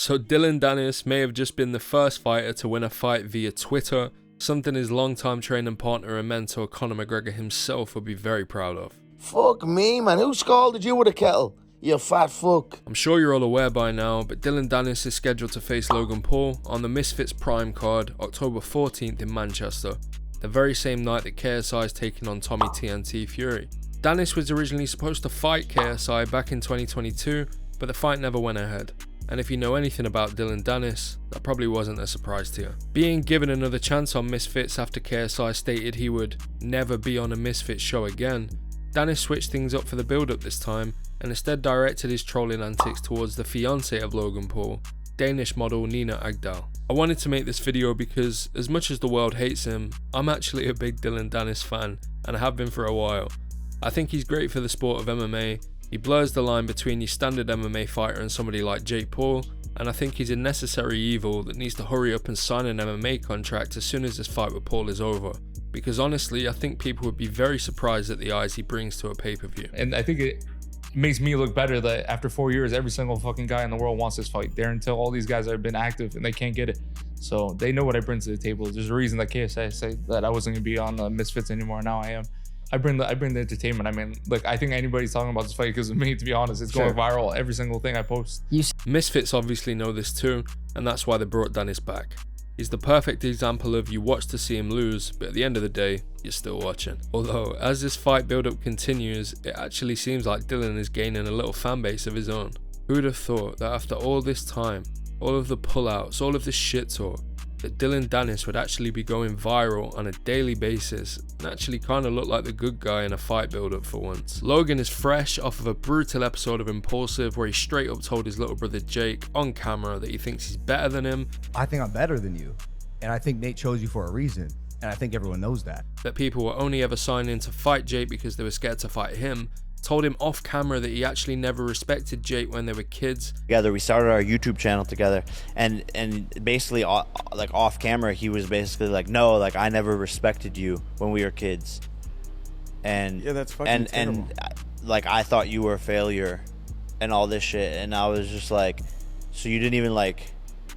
So Dillon Danis may have just been the first fighter to win a fight via Twitter, something his longtime training partner and mentor Conor McGregor himself would be very proud of. Fuck me, man. Who scalded you with a kettle? You fat fuck. I'm sure you're all aware by now, but Dillon Danis is scheduled to face Logan Paul on the Misfits Prime card October 14th in Manchester, the very same night that KSI is taking on Tommy TNT Fury. Danis was originally supposed to fight KSI back in 2022, but the fight never went ahead. And if you know anything about Dillon Danis, that probably wasn't a surprise to you. Being given another chance on Misfits after KSI stated he would never be on a Misfits show again, Danis switched things up for the build-up this time and instead directed his trolling antics towards the fiancée of Logan Paul, Danish model Nina Agdal. I wanted to make this video because, as much as the world hates him, I'm actually a big Dillon Danis fan, and I have been for a while. I think he's great for the sport of MMA. He blurs the line between your standard MMA fighter and somebody like Jake Paul, and I think he's a necessary evil that needs to hurry up and sign an MMA contract as soon as this fight with Paul is over. Because honestly, I think people would be very surprised at the eyes he brings to a pay-per-view. And I think it makes me look better that after 4 years, every single fucking guy in the world wants this fight. There until all these guys have been active and they can't get it. So they know what I bring to the table. There's a reason that KSI said that I wasn't gonna be on the Misfits anymore. Now I am. I bring the entertainment. I mean, like, I think anybody's talking about this fight because of me, to be honest. It's going viral every single thing I post. Misfits obviously know this too, and that's why they brought Danis back. He's the perfect example of you watch to see him lose, but at the end of the day, you're still watching. Although, as this fight build-up continues, it actually seems like Dillon is gaining a little fan base of his own. Who would have thought that after all this time, all of the pullouts, all of this shit talk, that Dillon Danis would actually be going viral on a daily basis and actually kind of look like the good guy in a fight build-up for once. Logan is fresh off of a brutal episode of Impulsive where he straight up told his little brother Jake on camera that he thinks he's better than him. I think I'm better than you, and I think Nate chose you for a reason, and I think everyone knows that. That people were only ever signing to fight Jake because they were scared to fight him. Told him off camera that he actually never respected Jake when they were kids. Together, we started our YouTube channel together, and basically, like off camera, he was basically like, "No, like I never respected you when we were kids," and yeah, that's fucking terrible. And like I thought you were a failure, and all this shit, and I was just like, so you didn't even like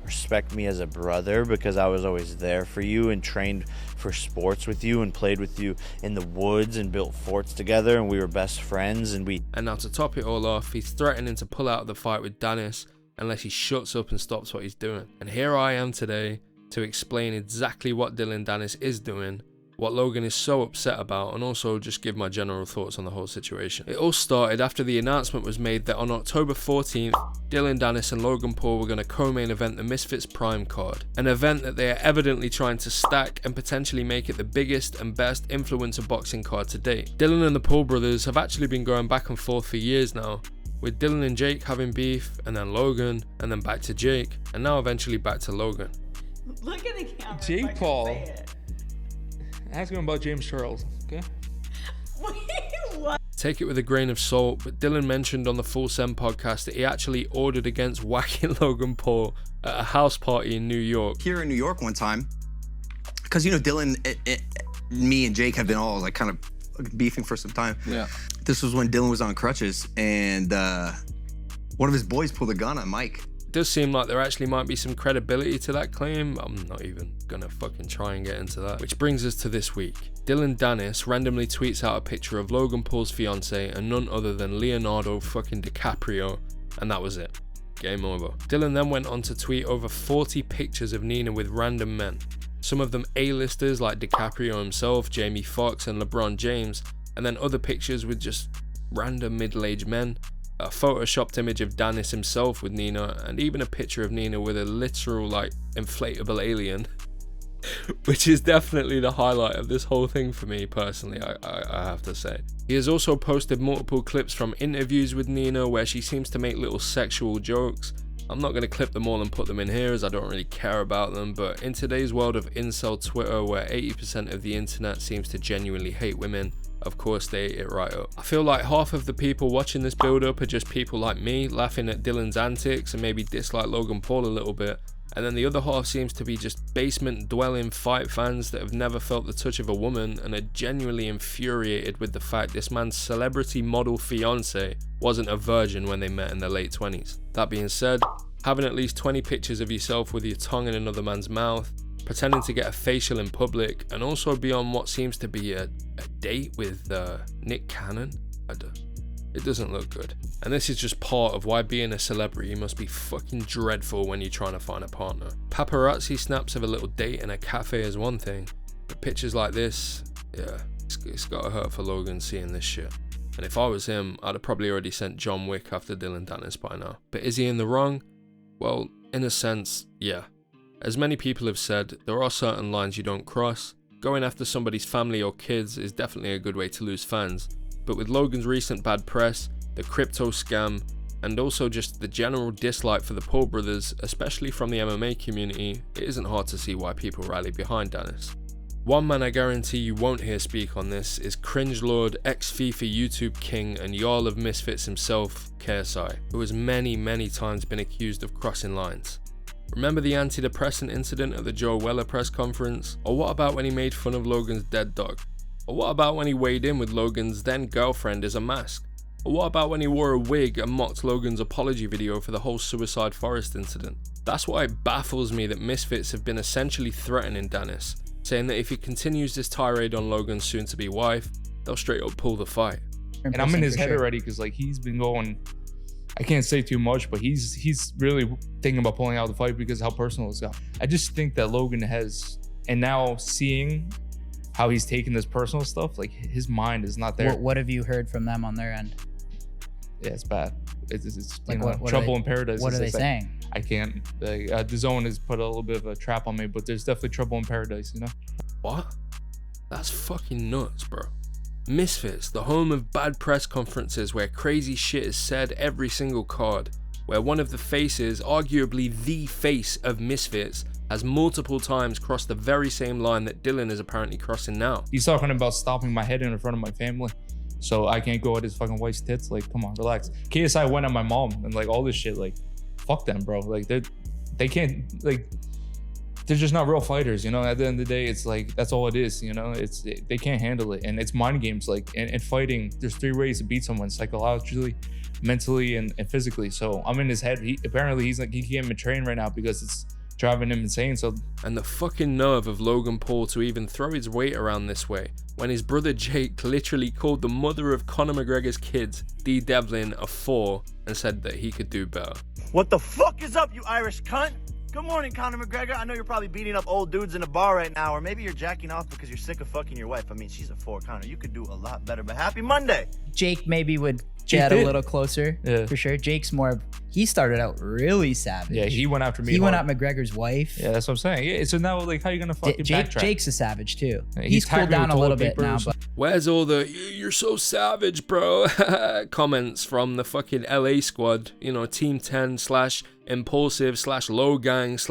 respect me as a brother because I was always there for you and trained for sports with you and played with you in the woods and built forts together and we were best friends and we... And now to top it all off, he's threatening to pull out of the fight with Danis unless he shuts up and stops what he's doing. And here I am today to explain exactly what Dillon Danis is doing, what Logan is so upset about, and also just give my general thoughts on the whole situation. It all started after the announcement was made that on October 14th, Dillon Danis and Logan Paul were going to co-main event the Misfits Prime card, an event that they are evidently trying to stack and potentially make it the biggest and best influencer boxing card to date. Dillon and the Paul brothers have actually been going back and forth for years now, with Dillon and Jake having beef, and then Logan, and then back to Jake, and now eventually back to Logan. Look at the camera. Jake Paul. Ask him about James Charles, okay? Wait, what? Take it with a grain of salt, but Dillon mentioned on the Full Send podcast that he actually ordered against whacking Logan Paul at a house party in New York. Here in New York one time, because you know Dillon, me and Jake have been all like kind of beefing for some time. Yeah. This was when Dillon was on crutches and one of his boys pulled a gun on Mike. It does seem like there actually might be some credibility to that claim. I'm not even gonna fucking try and get into that. Which brings us to this week. Dillon Danis randomly tweets out a picture of Logan Paul's fiance and none other than Leonardo fucking DiCaprio, and that was it. Game over. Dillon then went on to tweet over 40 pictures of Nina with random men. Some of them A-listers like DiCaprio himself, Jamie Foxx and LeBron James, and then other pictures with just random middle-aged men. A photoshopped image of Danis himself with Nina, and even a picture of Nina with a literal like inflatable alien, which is definitely the highlight of this whole thing for me personally, I have to say. He has also posted multiple clips from interviews with Nina where she seems to make little sexual jokes. I'm not going to clip them all and put them in here as I don't really care about them, but in today's world of incel Twitter where 80% of the internet seems to genuinely hate women, of course they ate it right up. I feel like half of the people watching this build up are just people like me laughing at Dillon's antics and maybe dislike Logan Paul a little bit, and then the other half seems to be just basement dwelling fight fans that have never felt the touch of a woman and are genuinely infuriated with the fact this man's celebrity model fiance wasn't a virgin when they met in their late 20s. That being said, having at least 20 pictures of yourself with your tongue in another man's mouth, pretending to get a facial in public, and also be on what seems to be a date with Nick Cannon. It doesn't look good. And this is just part of why being a celebrity must be fucking dreadful when you're trying to find a partner. Paparazzi snaps of a little date in a cafe is one thing, but pictures like this, yeah, it's gotta hurt for Logan seeing this shit. And if I was him, I'd have probably already sent John Wick after Dillon Danis by now. But is he in the wrong? Well, in a sense, yeah. As many people have said, there are certain lines you don't cross. Going after somebody's family or kids is definitely a good way to lose fans. But with Logan's recent bad press, the crypto scam, and also just the general dislike for the Paul brothers, especially from the MMA community, it isn't hard to see why people rally behind Danis. One man I guarantee you won't hear speak on this is cringe lord, ex-FIFA YouTube king and Jarl of Misfits himself, KSI, who has many times been accused of crossing lines. Remember the antidepressant incident at the Joe Weller press conference? Or what about when he made fun of Logan's dead dog? Or what about when he weighed in with Logan's then girlfriend as a mask? Or what about when he wore a wig and mocked Logan's apology video for the whole Suicide Forest incident? That's why it baffles me that Misfits have been essentially threatening Danis, saying that if he continues this tirade on Logan's soon-to-be wife, they'll straight up pull the fight. And I'm in his head already because like he's been going, I can't say too much, but he's really thinking about pulling out the fight because of how personal it's got. I just think that Logan has, and now seeing how he's taking this personal stuff, like his mind is not there. What have you heard from them on their end? Yeah, it's bad. It's Like, you know, what trouble are in paradise. What are they saying? I can't. The zone has put a little bit of a trap on me, but there's definitely trouble in paradise, you know? What? That's fucking nuts, bro. Misfits, the home of bad press conferences where crazy shit is said every single card, where one of the faces, arguably the face of Misfits, has multiple times crossed the very same line that Dillon is apparently crossing now. He's talking about stopping my head in front of my family, so I can't go at his fucking wife's tits. Like, come on, relax. KSI went at my mom and like all this shit. Like, fuck them, bro. Like they can't, like, they're just not real fighters, you know? At the end of the day, it's like, that's all it is, you know? They can't handle it. And it's mind games. Like, in fighting, there's 3 ways to beat someone: psychologically, mentally, and physically. So I'm in his head. Apparently he's like, he can't even train right now because it's driving him insane. So, and the fucking nerve of Logan Paul to even throw his weight around this way when his brother Jake literally called the mother of Conor McGregor's kids, D. Devlin, a 4 and said that he could do better. What the fuck is up, you Irish cunt? Good morning, Conor McGregor. I know you're probably beating up old dudes in a bar right now, or maybe you're jacking off because you're sick of fucking your wife. I mean, she's a 4, Conor. You could do a lot better, but happy Monday. Jake maybe would get a little closer, for sure. Jake's more, he started out really savage. yeah, he went after me. He hard. went at McGregor's wife. Yeah, that's what I'm saying. Yeah, so now, like, how you gonna fucking backtrack? Jake's a savage too. Yeah, he's cooled down a little bit now, but Where's all the "you're so savage, bro" comments from the fucking LA squad? You know, Team 10 / Impulsive / Low Gang /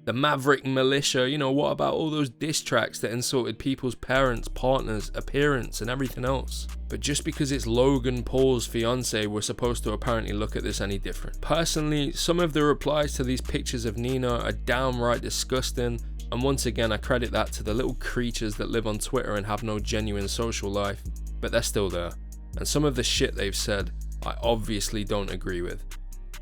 the Maverick Militia. You know, what about all those diss tracks that insulted people's parents, partners, appearance, and everything else? But just because it's Logan Paul's fiance, we're supposed to apparently look at this any different. Personally, some of the replies to these pictures of Nina are downright disgusting, and once again I credit that to the little creatures that live on Twitter and have no genuine social life, but they're still there. And some of the shit they've said, I obviously don't agree with.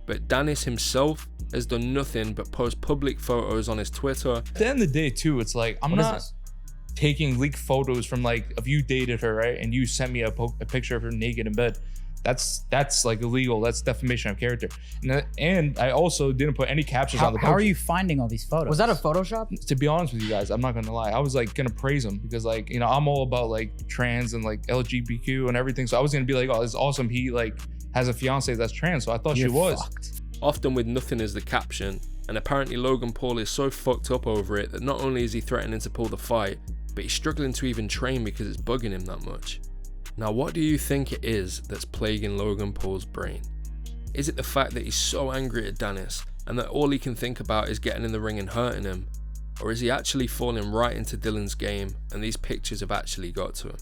But Danis himself has done nothing but post public photos on his Twitter. At the end of the day, too, it's like, I'm not taking leaked photos from like, if you dated her, right, and you sent me a picture of her naked in bed. That's like illegal. That's defamation of character. And I also didn't put any captions on the post. How are you finding all these photos? Was that a Photoshop? To be honest with you guys, I'm not gonna lie. I was like gonna praise him because, like, you know, I'm all about like trans and like LGBTQ and everything. So I was gonna be like, oh, it's awesome. He like has a fiance that's trans. So I thought she was. Fucked. Often with nothing as the caption, and apparently Logan Paul is so fucked up over it that not only is he threatening to pull the fight, but he's struggling to even train because it's bugging him that much. Now, what do you think it is that's plaguing Logan Paul's brain? Is it the fact that he's so angry at Danis and that all he can think about is getting in the ring and hurting him? Or is he actually falling right into Dillon's game and these pictures have actually got to him?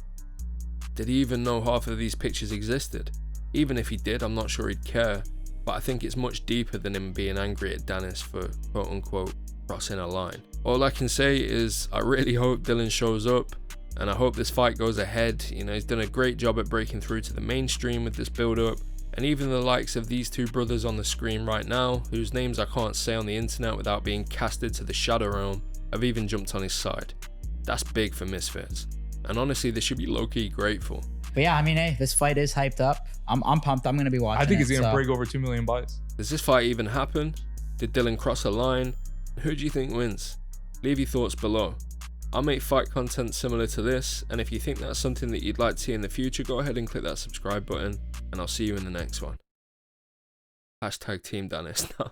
Did he even know half of these pictures existed? Even if he did, I'm not sure he'd care, but I think it's much deeper than him being angry at Danis for quote unquote crossing a line. All I can say is I really hope Dillon shows up, and I hope this fight goes ahead. You know, he's done a great job at breaking through to the mainstream with this build up, And even the likes of these two brothers on the screen right now, whose names I can't say on the internet without being casted to the shadow realm, have even jumped on his side. That's big for Misfits. And honestly, they should be low-key grateful. But yeah, I mean, hey, this fight is hyped up. I'm pumped. I'm going to be watching I think it, he's going to break over 2 million buys. Does this fight even happen? Did Dillon cross a line? Who do you think wins? Leave your thoughts below. I'll make fight content similar to this, and if you think that's something that you'd like to see in the future, go ahead and click that subscribe button, and I'll see you in the next one. Hashtag Team Danis. No,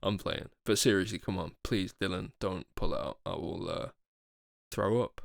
I'm playing. But seriously, come on. Please, Dillon, don't pull it out. I will throw up.